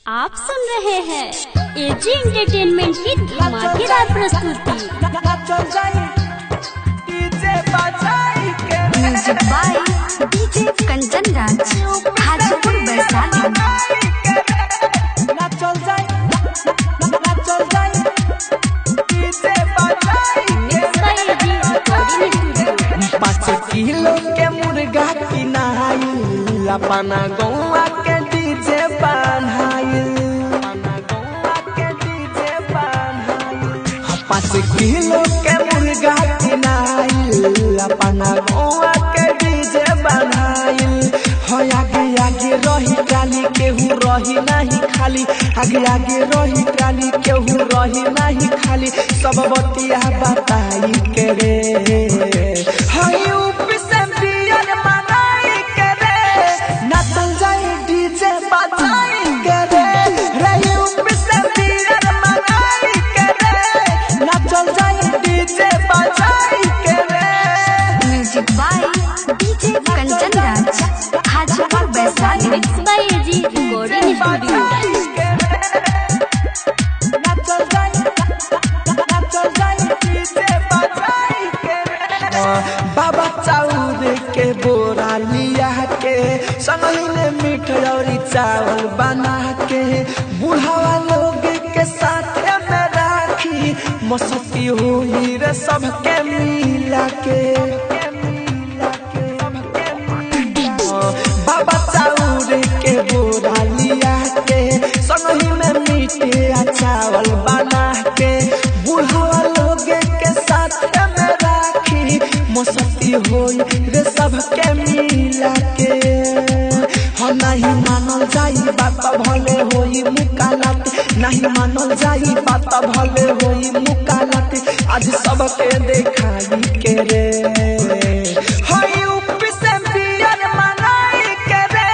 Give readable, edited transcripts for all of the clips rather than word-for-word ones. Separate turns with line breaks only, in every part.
आप सुन रहे हैं एजी एंटरटेनमेंट की धमाकेदार प्रस्तुति। Music by DJ Kanchan Raj, Hajipur Vaishali.
Kilo के मुर्गा किनाइल अपना गौवा के डीजे बनाइल, 5 किलो के मुर्गा किनाइल अपना गौवा के डीजे बनाइल। हो आगे आगे रही ट्राली केहू रही नहीं खाली, आगे आगे रही ट्राली केहू रही नहीं खाली, सब बतिया बताई के रे बाबा चाउर के बोरा लिया के संगही में मिठाई चावल बना के बुढ़ावा लोग के साथ में राखी मस्ती हुई रे सबके मिला के। बाबा चाउर के बोरा लिया के संगही में मिठाई चावल बना के बुढ़ावा लोग के साथ में राखी मस्ती होई रे सबके मिला के। हो नहीं मानल जाई बात भले होई मुकालत, नहीं मानल जाई बात भले होई मुकालत, आज सबके देखाई के रे होई ऊपर से बियर मनाई के रे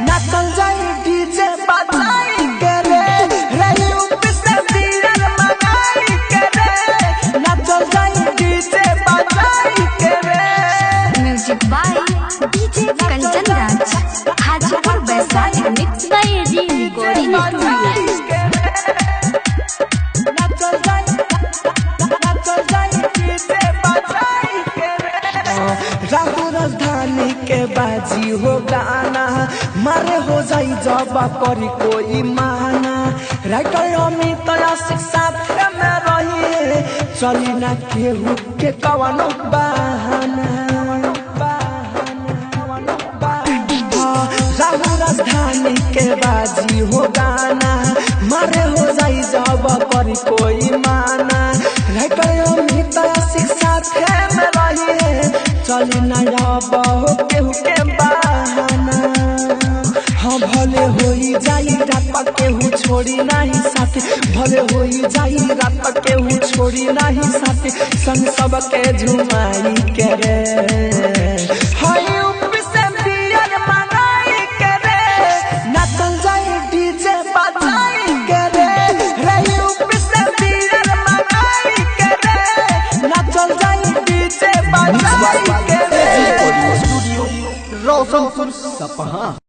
नाचल जाई डीजे बजाई के रे रे ऊपर से बियर मनाई के रे नाचल जाई डीजे बजाई के रे।
Music by DJ Kanchan Raj, Hajipur Vaishali. Mix by AG recording studio.
राजधानी के बाजी हो गाना मारे हो जाई जब करी कोई माना, राइटर अमित आशिक साथ में रही चली ना केहू के कवनो बहाना। राजधानी के बाजी हो गाना मारे हो जाई जब करी कोई माना, राइटर अमित आशिक साथ में रही चली ना अब केहू के बहाना। हाँ भले होई जाई रात केहू छोड़ी नहीं साथ, भले होई जाई रात केहू छोड़ी नहीं साथ, संग सबके झुमाई के रे हाय ऊपर से बियर मनाई के रे नाचल जाई डीजे बजाई के रे रे ऊपर से बियर मनाई के रे नाचल जाई डीजे बजाई के रे।
रोशनपुर सपहा।